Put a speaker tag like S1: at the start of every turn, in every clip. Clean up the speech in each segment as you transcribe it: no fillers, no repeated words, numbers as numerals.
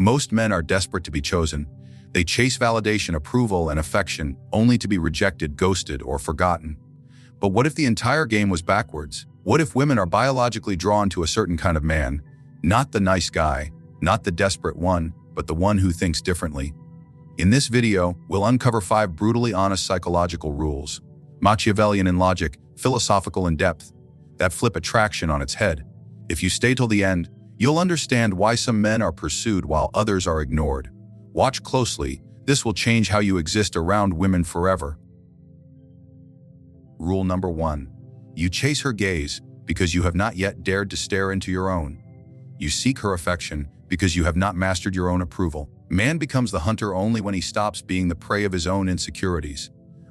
S1: Most men are desperate to be chosen. They chase validation, approval, and affection, only to be rejected, ghosted, or forgotten. But what if the entire game was backwards? What if women are biologically drawn to a certain kind of man? Not the nice guy, not the desperate one, but the one who thinks differently. In this video, we'll uncover 5 brutally honest psychological rules, Machiavellian in logic, philosophical in depth, that flip attraction on its head. If you stay till the end, you'll understand why some men are pursued while others are ignored. Watch closely. This will change how you exist around women forever. Rule number 1. You chase her gaze because you have not yet dared to stare into your own. You seek her affection because you have not mastered your own approval. Man becomes the hunter only when he stops being the prey of his own insecurities.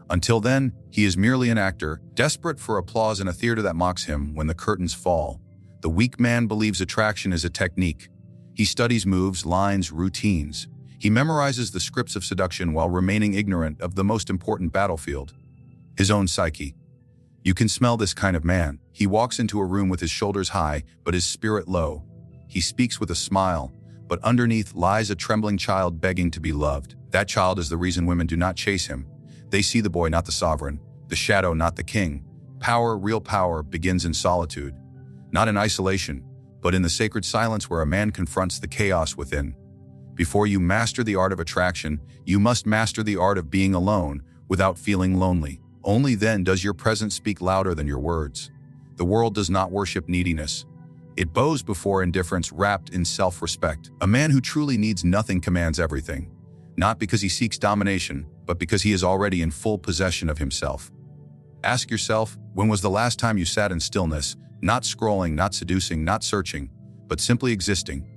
S1: Until then, he is merely an actor, desperate for applause in a theater that mocks him when the curtains fall. The weak man believes attraction is a technique. He studies moves, lines, routines. He memorizes the scripts of seduction while remaining ignorant of the most important battlefield, his own psyche. You can smell this kind of man. He walks into a room with his shoulders high, but his spirit low. He speaks with a smile, but underneath lies a trembling child begging to be loved. That child is the reason women do not chase him. They see the boy, not the sovereign, the shadow, not the king. Power, real power, begins in solitude. Not in isolation, but in the sacred silence where a man confronts the chaos within. Before you master the art of attraction, you must master the art of being alone without feeling lonely. Only then does your presence speak louder than your words. The world does not worship neediness. It bows before indifference wrapped in self-respect. A man who truly needs nothing commands everything, not because he seeks domination, but because he is already in full possession of himself. Ask yourself, when was the last time you sat in stillness, not scrolling, not seducing, not searching, but simply existing?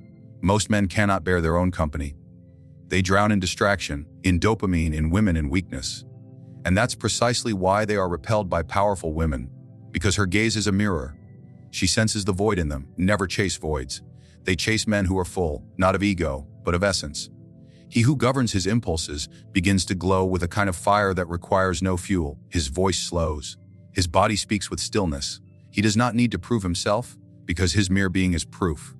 S1: Most men cannot bear their own company. They drown in distraction, in dopamine, in women, in weakness. And that's precisely why they are repelled by powerful women, because her gaze is a mirror. She senses the void in them. Never chase voids. They chase men who are full, not of ego, but of essence. He who governs his impulses begins to glow with a kind of fire that requires no fuel. His voice slows. His body speaks with stillness. He does not need to prove himself, because his mere being is proof.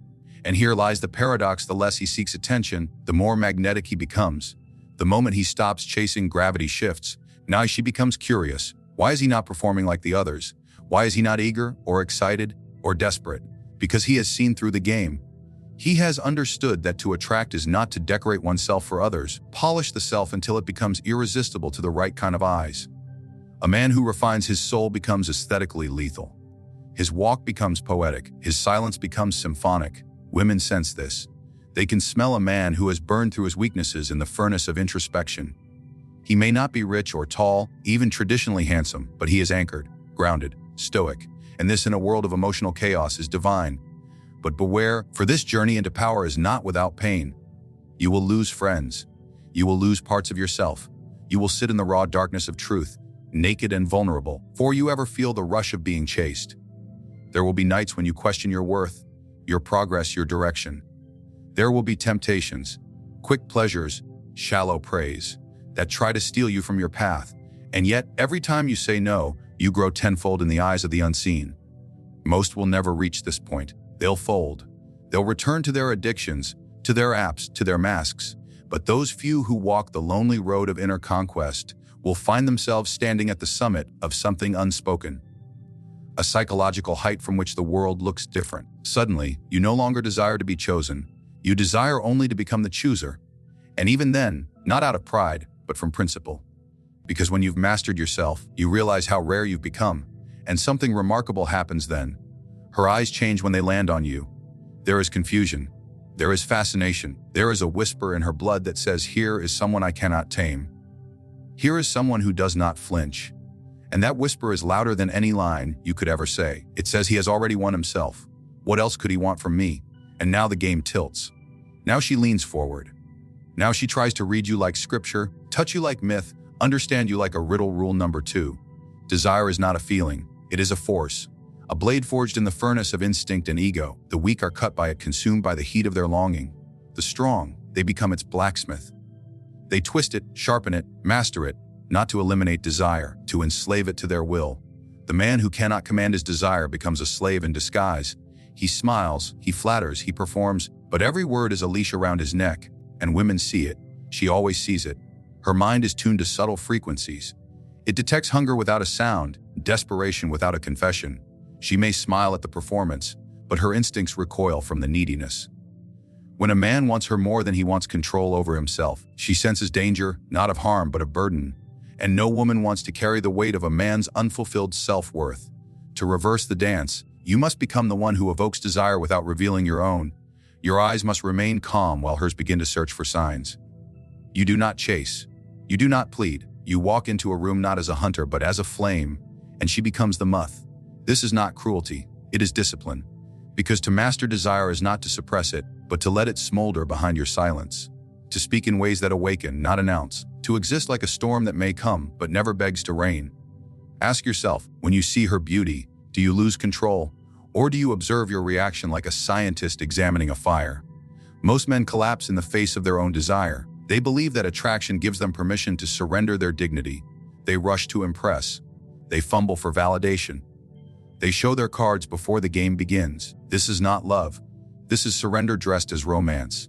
S1: And here lies the paradox: the less he seeks attention, the more magnetic he becomes. The moment he stops chasing, gravity shifts. Now she becomes curious. Why is he not performing like the others? Why is he not eager, or excited, or desperate? Because he has seen through the game. He has understood that to attract is not to decorate oneself for others, polish the self until it becomes irresistible to the right kind of eyes. A man who refines his soul becomes aesthetically lethal. His walk becomes poetic. His silence becomes symphonic. Women sense this. They can smell a man who has burned through his weaknesses in the furnace of introspection. He may not be rich or tall, even traditionally handsome, but he is anchored, grounded, stoic, and this in a world of emotional chaos is divine. But beware, for this journey into power is not without pain. You will lose friends. You will lose parts of yourself. You will sit in the raw darkness of truth, naked and vulnerable, before you ever feel the rush of being chased. There will be nights when you question your worth, your progress, your direction. There will be temptations, quick pleasures, shallow praise, that try to steal you from your path. And yet, every time you say no, you grow tenfold in the eyes of the unseen. Most will never reach this point. They'll fold. They'll return to their addictions, to their apps, to their masks. But those few who walk the lonely road of inner conquest will find themselves standing at the summit of something unspoken. A psychological height from which the world looks different. Suddenly, you no longer desire to be chosen. You desire only to become the chooser. And even then, not out of pride, but from principle. Because when you've mastered yourself, you realize how rare you've become, and something remarkable happens then. Her eyes change when they land on you. There is confusion. There is fascination. There is a whisper in her blood that says, "Here is someone I cannot tame. Here is someone who does not flinch." And that whisper is louder than any line you could ever say. It says he has already won himself. What else could he want from me? And now the game tilts. Now she leans forward. Now she tries to read you like scripture, touch you like myth, understand you like a riddle. Rule number 2. Desire is not a feeling. It is a force. A blade forged in the furnace of instinct and ego. The weak are cut by it, consumed by the heat of their longing. The strong, they become its blacksmith. They twist it, sharpen it, master it, not to eliminate desire, to enslave it to their will. The man who cannot command his desire becomes a slave in disguise. He smiles, he flatters, he performs, but every word is a leash around his neck, and women see it. She always sees it. Her mind is tuned to subtle frequencies. It detects hunger without a sound, desperation without a confession. She may smile at the performance, but her instincts recoil from the neediness. When a man wants her more than he wants control over himself, she senses danger, not of harm, but of burden. And no woman wants to carry the weight of a man's unfulfilled self-worth. To reverse the dance, you must become the one who evokes desire without revealing your own. Your eyes must remain calm while hers begin to search for signs. You do not chase. You do not plead. You walk into a room not as a hunter but as a flame, and she becomes the moth. This is not cruelty, it is discipline. Because to master desire is not to suppress it, but to let it smolder behind your silence. To speak in ways that awaken, not announce. To exist like a storm that may come, but never begs to rain. Ask yourself, when you see her beauty, do you lose control? Or do you observe your reaction like a scientist examining a fire? Most men collapse in the face of their own desire. They believe that attraction gives them permission to surrender their dignity. They rush to impress. They fumble for validation. They show their cards before the game begins. This is not love. This is surrender dressed as romance.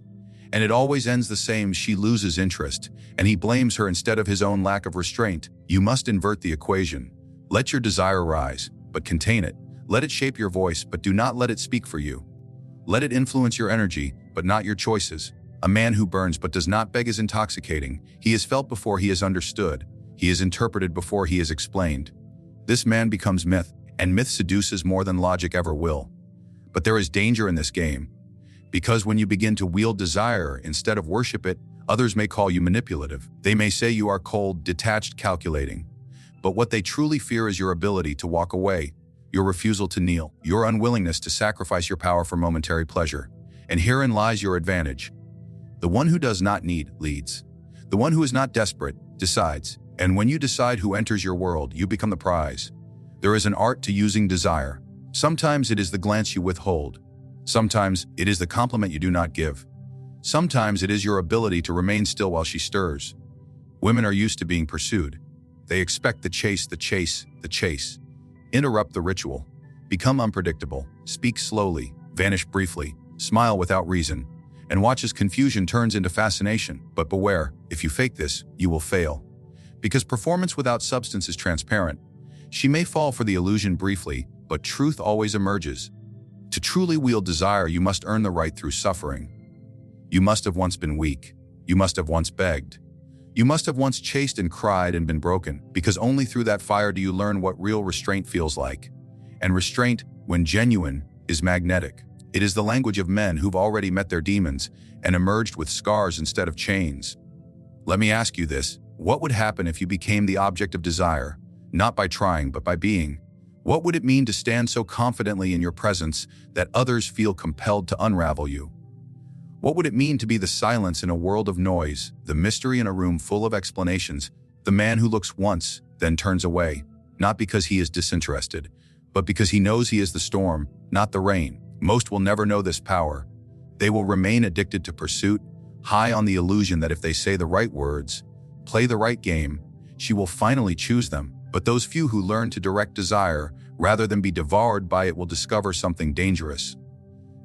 S1: And it always ends the same. She loses interest, and he blames her instead of his own lack of restraint. You must invert the equation. Let your desire rise, but contain it. Let it shape your voice, but do not let it speak for you. Let it influence your energy, but not your choices. A man who burns but does not beg is intoxicating. He is felt before he is understood. He is interpreted before he is explained. This man becomes myth, and myth seduces more than logic ever will. But there is danger in this game, because when you begin to wield desire instead of worship it, others may call you manipulative. They may say you are cold, detached, calculating. But what they truly fear is your ability to walk away, your refusal to kneel, your unwillingness to sacrifice your power for momentary pleasure. And herein lies your advantage. The one who does not need leads. The one who is not desperate decides. And when you decide who enters your world, you become the prize. There is an art to using desire. Sometimes it is the glance you withhold. Sometimes it is the compliment you do not give. Sometimes it is your ability to remain still while she stirs. Women are used to being pursued. They expect the chase, the chase, the chase. Interrupt the ritual. Become unpredictable. Speak slowly. Vanish briefly. Smile without reason. And watch as confusion turns into fascination. But beware, if you fake this, you will fail. Because performance without substance is transparent. She may fall for the illusion briefly, but truth always emerges. To truly wield desire, you must earn the right through suffering. You must have once been weak. You must have once begged. You must have once chased and cried and been broken, because only through that fire do you learn what real restraint feels like. And restraint, when genuine, is magnetic. It is the language of men who've already met their demons and emerged with scars instead of chains. Let me ask you this: what would happen if you became the object of desire, not by trying but by being? What would it mean to stand so confidently in your presence that others feel compelled to unravel you? What would it mean to be the silence in a world of noise, the mystery in a room full of explanations, the man who looks once, then turns away, not because he is disinterested, but because he knows he is the storm, not the rain? Most will never know this power. They will remain addicted to pursuit, high on the illusion that if they say the right words, play the right game, she will finally choose them. But those few who learn to direct desire, rather than be devoured by it, will discover something dangerous.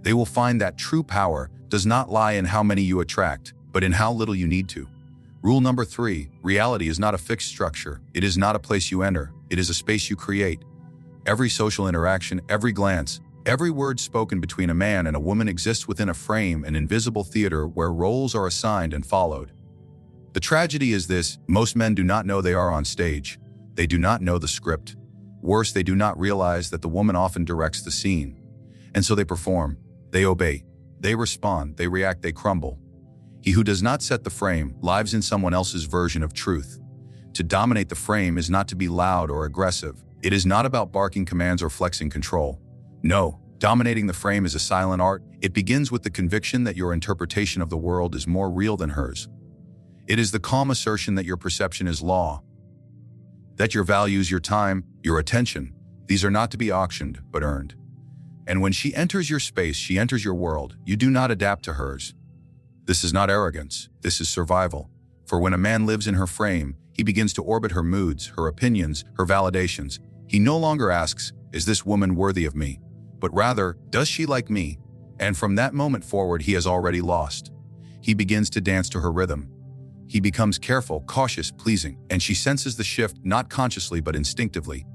S1: They will find that true power does not lie in how many you attract, but in how little you need to. Rule number 3, reality is not a fixed structure. It is not a place you enter. It is a space you create. Every social interaction, every glance, every word spoken between a man and a woman exists within a frame, an invisible theater where roles are assigned and followed. The tragedy is this: most men do not know they are on stage. They do not know the script. Worse, they do not realize that the woman often directs the scene. And so they perform, they obey, they respond, they react, they crumble. He who does not set the frame lives in someone else's version of truth. To dominate the frame is not to be loud or aggressive. It is not about barking commands or flexing control. No, dominating the frame is a silent art. It begins with the conviction that your interpretation of the world is more real than hers. It is the calm assertion that your perception is law, that your values, your time, your attention, these are not to be auctioned, but earned. And when she enters your space, she enters your world. You do not adapt to hers. This is not arrogance. This is survival. For when a man lives in her frame, he begins to orbit her moods, her opinions, her validations. He no longer asks, "Is this woman worthy of me?" but rather, does she like me? And from that moment forward, he has already lost. He begins to dance to her rhythm. He becomes careful, cautious, pleasing, and she senses the shift not consciously but instinctively.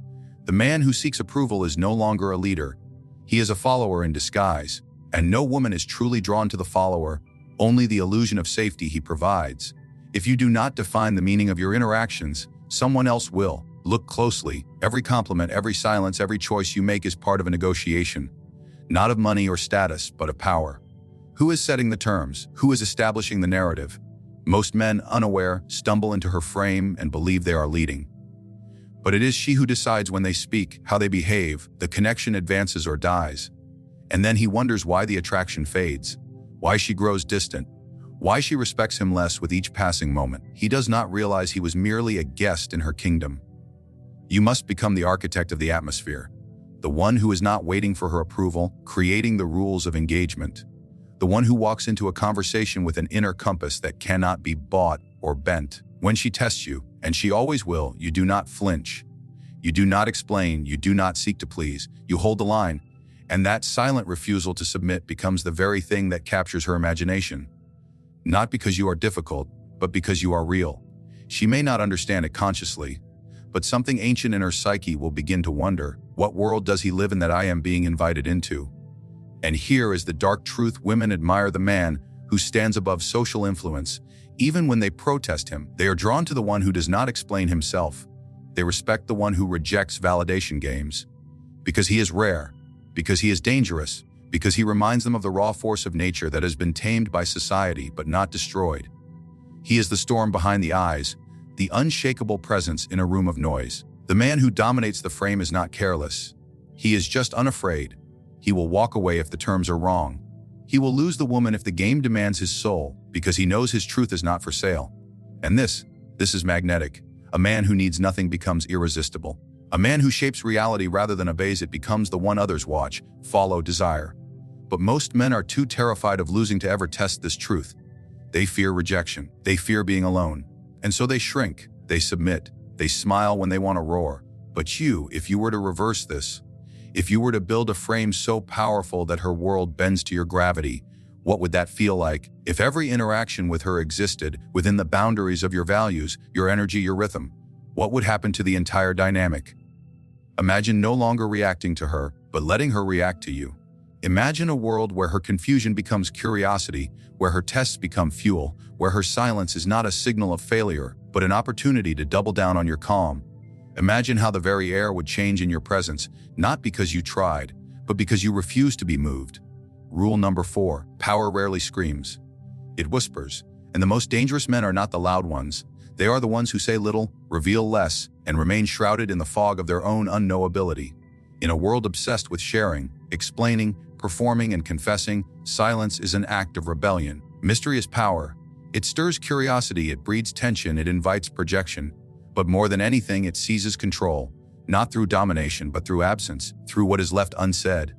S1: The man who seeks approval is no longer a leader. He is a follower in disguise, and no woman is truly drawn to the follower, only the illusion of safety he provides. If you do not define the meaning of your interactions, someone else will. Look closely. Every compliment, every silence, every choice you make is part of a negotiation, not of money or status, but of power. Who is setting the terms? Who is establishing the narrative? Most men, unaware, stumble into her frame and believe they are leading. But it is she who decides when they speak, how they behave, the connection advances or dies. And then he wonders why the attraction fades, why she grows distant, why she respects him less with each passing moment. He does not realize he was merely a guest in her kingdom. You must become the architect of the atmosphere, the one who is not waiting for her approval, creating the rules of engagement, the one who walks into a conversation with an inner compass that cannot be bought or bent. When she tests you, and she always will, you do not flinch. You do not explain, you do not seek to please. You hold the line, and that silent refusal to submit becomes the very thing that captures her imagination. Not because you are difficult, but because you are real. She may not understand it consciously, but something ancient in her psyche will begin to wonder, what world does he live in that I am being invited into? And here is the dark truth: women admire the man who stands above social influence. Even when they protest him, they are drawn to the one who does not explain himself. They respect the one who rejects validation games. Because he is rare, because he is dangerous, because he reminds them of the raw force of nature that has been tamed by society but not destroyed. He is the storm behind the eyes, the unshakable presence in a room of noise. The man who dominates the frame is not careless. He is just unafraid. He will walk away if the terms are wrong. He will lose the woman if the game demands his soul, because he knows his truth is not for sale. And this is magnetic. A man who needs nothing becomes irresistible. A man who shapes reality rather than obeys it becomes the one others watch, follow, desire. But most men are too terrified of losing to ever test this truth. They fear rejection. They fear being alone. And so they shrink, they submit, they smile when they want to roar. But you, if you were to reverse this, if you were to build a frame so powerful that her world bends to your gravity, what would that feel like? If every interaction with her existed within the boundaries of your values, your energy, your rhythm, what would happen to the entire dynamic? Imagine no longer reacting to her, but letting her react to you. Imagine a world where her confusion becomes curiosity, where her tests become fuel, where her silence is not a signal of failure, but an opportunity to double down on your calm. Imagine how the very air would change in your presence, not because you tried, but because you refused to be moved. Rule number 4, power rarely screams. It whispers, and the most dangerous men are not the loud ones. They are the ones who say little, reveal less, and remain shrouded in the fog of their own unknowability. In a world obsessed with sharing, explaining, performing, and confessing, silence is an act of rebellion. Mystery is power. It stirs curiosity, it breeds tension, it invites projection. But more than anything, it seizes control, not through domination, but through absence, through what is left unsaid,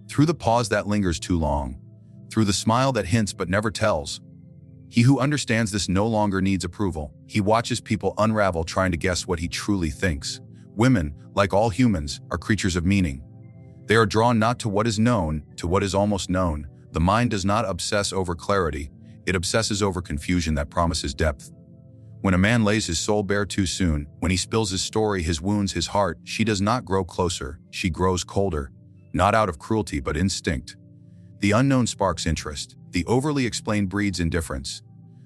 S1: through the pause that lingers too long, through the smile that hints but never tells. He who understands this no longer needs approval. He watches people unravel trying to guess what he truly thinks. Women, like all humans, are creatures of meaning. They are drawn not to what is known, to what is almost known. The mind does not obsess over clarity, it obsesses over confusion that promises depth. When a man lays his soul bare too soon, when he spills his story, his wounds, his heart, she does not grow closer, she grows colder, not out of cruelty but instinct. The unknown sparks interest, the overly explained breeds indifference.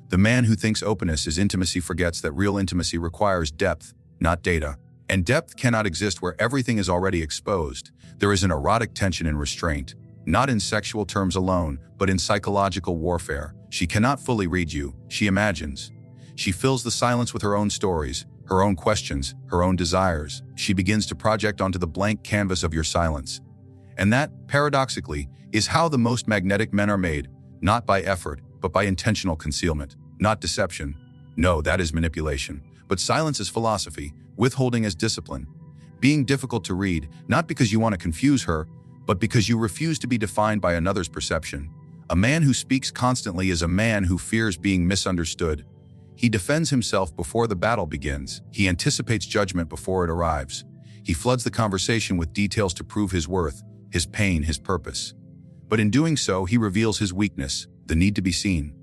S1: The man who thinks openness is intimacy forgets that real intimacy requires depth, not data. And depth cannot exist where everything is already exposed. There is an erotic tension and restraint, not in sexual terms alone, but in psychological warfare. She cannot fully read you, she imagines. She fills the silence with her own stories, her own questions, her own desires. She begins to project onto the blank canvas of your silence. And that, paradoxically, is how the most magnetic men are made, not by effort, but by intentional concealment, not deception. No, that is manipulation. But silence is philosophy, withholding as discipline. Being difficult to read, not because you want to confuse her, but because you refuse to be defined by another's perception. A man who speaks constantly is a man who fears being misunderstood. He defends himself before the battle begins. He anticipates judgment before it arrives. He floods the conversation with details to prove his worth. his pain, his purpose. But in doing so, he reveals his weakness, the need to be seen,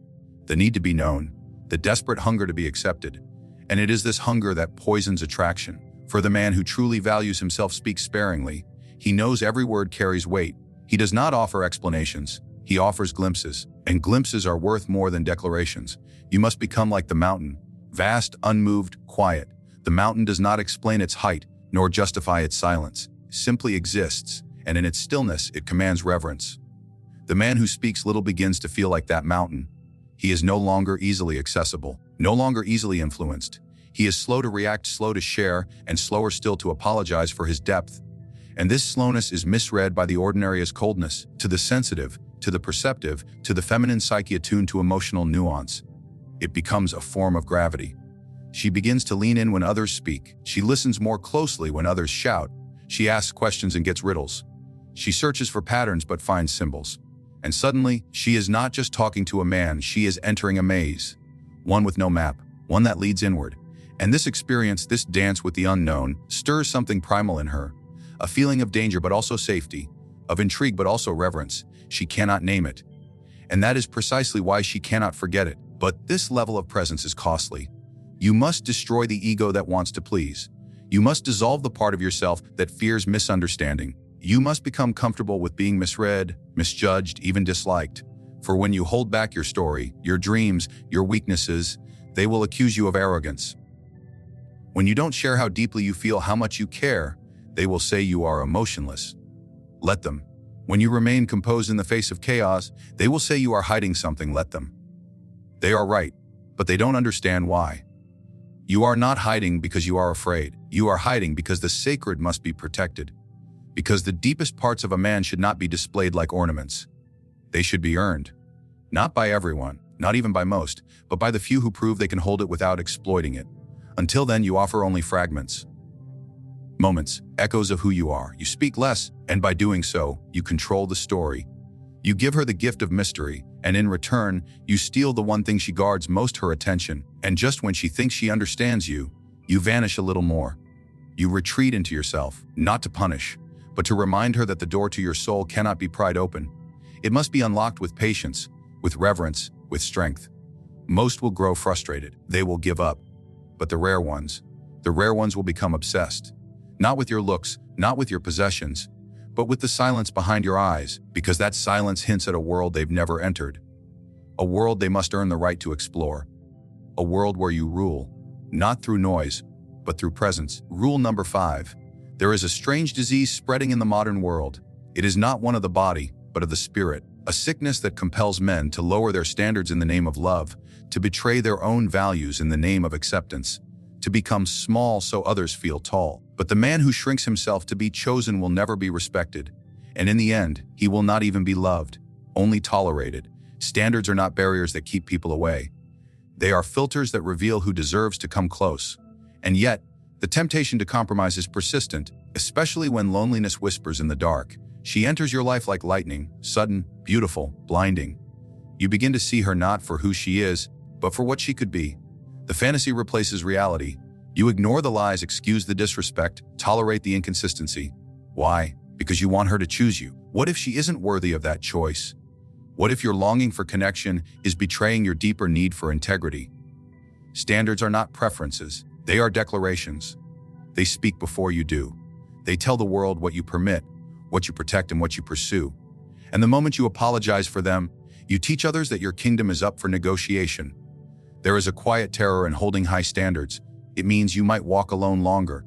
S1: the need to be known, the desperate hunger to be accepted. And it is this hunger that poisons attraction. For the man who truly values himself speaks sparingly. He knows every word carries weight. He does not offer explanations. He offers glimpses, and glimpses are worth more than declarations. You must become like the mountain, vast, unmoved, quiet. The mountain does not explain its height, nor justify its silence. It simply exists, and in its stillness, it commands reverence. The man who speaks little begins to feel like that mountain. He is no longer easily accessible, no longer easily influenced. He is slow to react, slow to share, and slower still to apologize for his depth. And this slowness is misread by the ordinary as coldness. To the sensitive, to the perceptive, to the feminine psyche attuned to emotional nuance, it becomes a form of gravity. She begins to lean in when others speak. She listens more closely when others shout. She asks questions and gets riddles. She searches for patterns but finds symbols. And suddenly, she is not just talking to a man, she is entering a maze. One with no map, one that leads inward. And this experience, this dance with the unknown, stirs something primal in her. A feeling of danger but also safety, of intrigue but also reverence. She cannot name it. And that is precisely why she cannot forget it. But this level of presence is costly. You must destroy the ego that wants to please. You must dissolve the part of yourself that fears misunderstanding. You must become comfortable with being misread, misjudged, even disliked. For when you hold back your story, your dreams, your weaknesses, they will accuse you of arrogance. When you don't share how deeply you feel, how much you care, they will say you are emotionless. Let them. When you remain composed in the face of chaos, they will say you are hiding something. Let them. They are right, but they don't understand why. You are not hiding because you are afraid. You are hiding because the sacred must be protected. Because the deepest parts of a man should not be displayed like ornaments. They should be earned. Not by everyone, not even by most, but by the few who prove they can hold it without exploiting it. Until then, you offer only fragments. Moments, echoes of who you are. You speak less, and by doing so, you control the story. You give her the gift of mystery, and in return, you steal the one thing she guards most, her attention. And just when she thinks she understands you, you vanish a little more. You retreat into yourself, not to punish, but to remind her that the door to your soul cannot be pried open. It must be unlocked with patience, with reverence, with strength. Most will grow frustrated. They will give up. But the rare ones will become obsessed. Not with your looks, not with your possessions, but with the silence behind your eyes, because that silence hints at a world they've never entered. A world they must earn the right to explore. A world where you rule, not through noise, but through presence. Rule number 5. There is a strange disease spreading in the modern world. It is not one of the body, but of the spirit. A sickness that compels men to lower their standards in the name of love, to betray their own values in the name of acceptance, to become small so others feel tall. But the man who shrinks himself to be chosen will never be respected. And in the end, he will not even be loved, only tolerated. Standards are not barriers that keep people away. They are filters that reveal who deserves to come close. And yet, the temptation to compromise is persistent, especially when loneliness whispers in the dark. She enters your life like lightning, sudden, beautiful, blinding. You begin to see her not for who she is, but for what she could be. The fantasy replaces reality. You ignore the lies, excuse the disrespect, tolerate the inconsistency. Why? Because you want her to choose you. What if she isn't worthy of that choice? What if your longing for connection is betraying your deeper need for integrity? Standards are not preferences. They are declarations. They speak before you do. They tell the world what you permit, what you protect, and what you pursue. And the moment you apologize for them, you teach others that your kingdom is up for negotiation. There is a quiet terror in holding high standards. It means you might walk alone longer.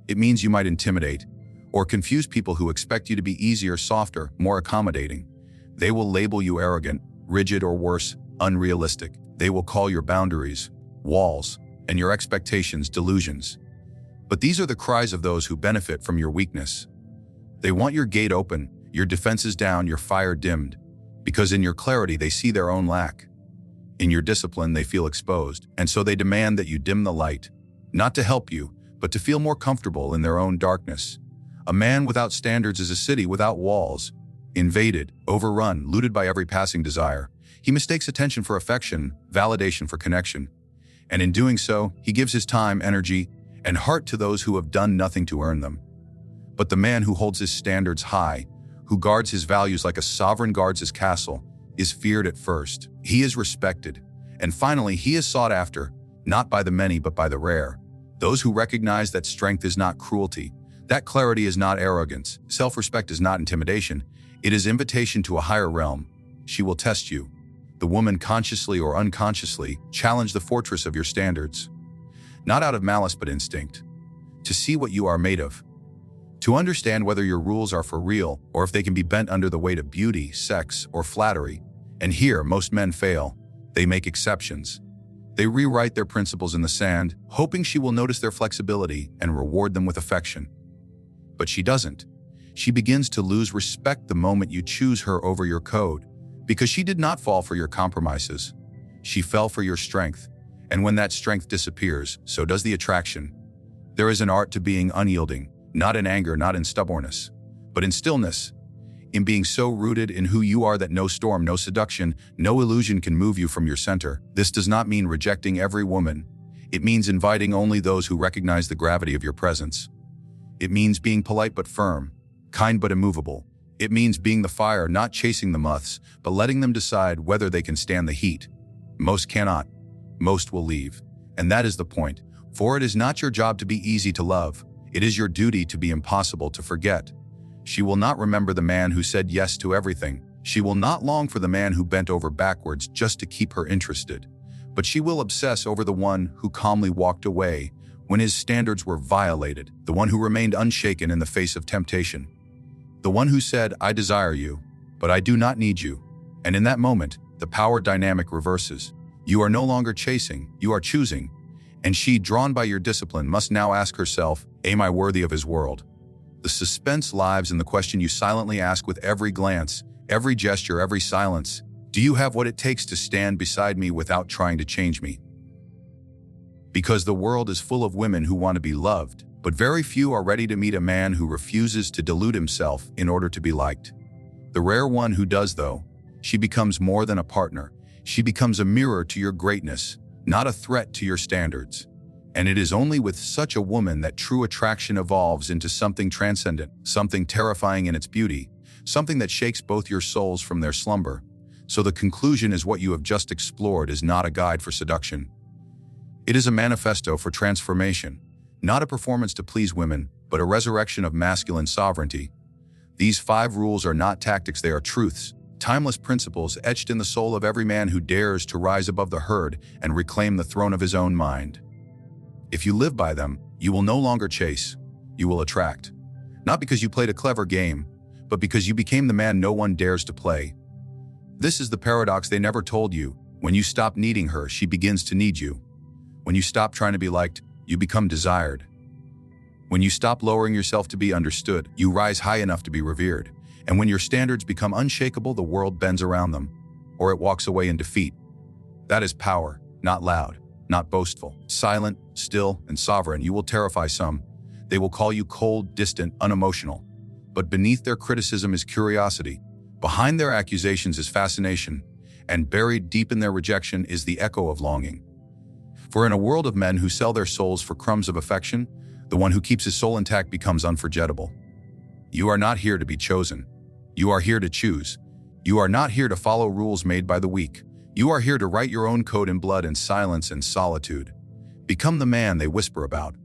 S1: It means you might intimidate or confuse people who expect you to be easier, softer, more accommodating. They will label you arrogant, rigid, or worse, unrealistic. They will call your boundaries walls and your expectations delusions. But these are the cries of those who benefit from your weakness. They want your gate open, your defenses down, your fire dimmed, because in your clarity they see their own lack. In your discipline they feel exposed, and so they demand that you dim the light, not to help you, but to feel more comfortable in their own darkness. A man without standards is a city without walls, invaded, overrun, looted by every passing desire. He mistakes attention for affection, validation for connection. And in doing so, he gives his time, energy, and heart to those who have done nothing to earn them. But the man who holds his standards high who guards his values like a sovereign guards his castle, is feared at first. He is respected. And finally, he is sought after, not by the many but by the rare. Those who recognize that strength is not cruelty, that clarity is not arrogance, self-respect is not intimidation, it is invitation to a higher realm. She will test you. The woman, consciously or unconsciously, challenge the fortress of your standards. Not out of malice but instinct. To see what you are made of. To understand whether your rules are for real or if they can be bent under the weight of beauty, sex, or flattery. And here, most men fail. They make exceptions. They rewrite their principles in the sand, hoping she will notice their flexibility and reward them with affection. But she doesn't. She begins to lose respect the moment you choose her over your code, because she did not fall for your compromises. She fell for your strength, and when that strength disappears, so does the attraction. There is an art to being unyielding, not in anger, not in stubbornness, but in stillness, in being so rooted in who you are that no storm, no seduction, no illusion can move you from your center. This does not mean rejecting every woman. It means inviting only those who recognize the gravity of your presence. It means being polite but firm, kind but immovable. It means being the fire, not chasing the moths, but letting them decide whether they can stand the heat. Most cannot. Most will leave. And that is the point. For it is not your job to be easy to love. It is your duty to be impossible to forget. She will not remember the man who said yes to everything. She will not long for the man who bent over backwards just to keep her interested. But she will obsess over the one who calmly walked away when his standards were violated, the one who remained unshaken in the face of temptation. The one who said, I desire you, but I do not need you. And in that moment, the power dynamic reverses. You are no longer chasing, you are choosing. And she, drawn by your discipline, must now ask herself, am I worthy of his world? The suspense lies in the question you silently ask with every glance, every gesture, every silence. Do you have what it takes to stand beside me without trying to change me? Because the world is full of women who want to be loved, but very few are ready to meet a man who refuses to delude himself in order to be liked. The rare one who does, though, she becomes more than a partner. She becomes a mirror to your greatness, not a threat to your standards. And it is only with such a woman that true attraction evolves into something transcendent, something terrifying in its beauty, something that shakes both your souls from their slumber. So the conclusion is what you have just explored is not a guide for seduction. It is a manifesto for transformation, not a performance to please women, but a resurrection of masculine sovereignty. These 5 rules are not tactics, they are truths, timeless principles etched in the soul of every man who dares to rise above the herd and reclaim the throne of his own mind. If you live by them, you will no longer chase, you will attract. Not because you played a clever game, but because you became the man no one dares to play. This is the paradox they never told you. When you stop needing her, she begins to need you. When you stop trying to be liked, you become desired. When you stop lowering yourself to be understood, you rise high enough to be revered. And when your standards become unshakable, the world bends around them, or it walks away in defeat. That is power, not loud, not boastful. Silent, still, and sovereign, you will terrify some. They will call you cold, distant, unemotional. But beneath their criticism is curiosity. Behind their accusations is fascination. And buried deep in their rejection is the echo of longing. For in a world of men who sell their souls for crumbs of affection, the one who keeps his soul intact becomes unforgettable. You are not here to be chosen. You are here to choose. You are not here to follow rules made by the weak. You are here to write your own code in blood and silence and solitude. Become the man they whisper about.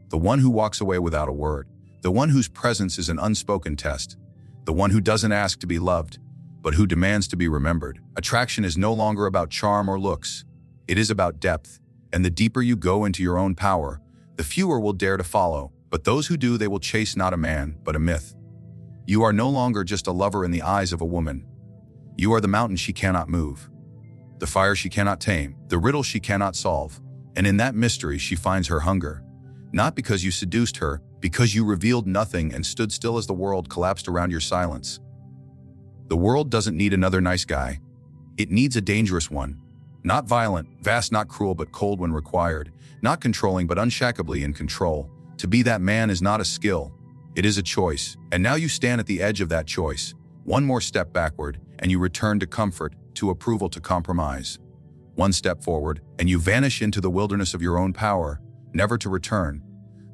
S1: The one who walks away without a word. The one whose presence is an unspoken test. The one who doesn't ask to be loved, but who demands to be remembered. Attraction is no longer about charm or looks. It is about depth. And the deeper you go into your own power, the fewer will dare to follow. But those who do, they will chase not a man, but a myth. You are no longer just a lover in the eyes of a woman. You are the mountain she cannot move, the fire she cannot tame, the riddle she cannot solve. And in that mystery, she finds her hunger. Not because you seduced her, because you revealed nothing and stood still as the world collapsed around your silence. The world doesn't need another nice guy. It needs a dangerous one. Not violent, vast, not cruel, but cold when required. Not controlling, but unshackably in control. To be that man is not a skill. It is a choice. And now you stand at the edge of that choice. One more step backward, and you return to comfort, to approval, to compromise. One step forward, and you vanish into the wilderness of your own power, never to return.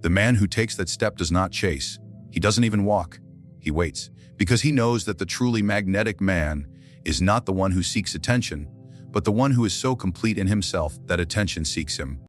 S1: The man who takes that step does not chase. He doesn't even walk. He waits, because he knows that the truly magnetic man is not the one who seeks attention, but the one who is so complete in himself that attention seeks him.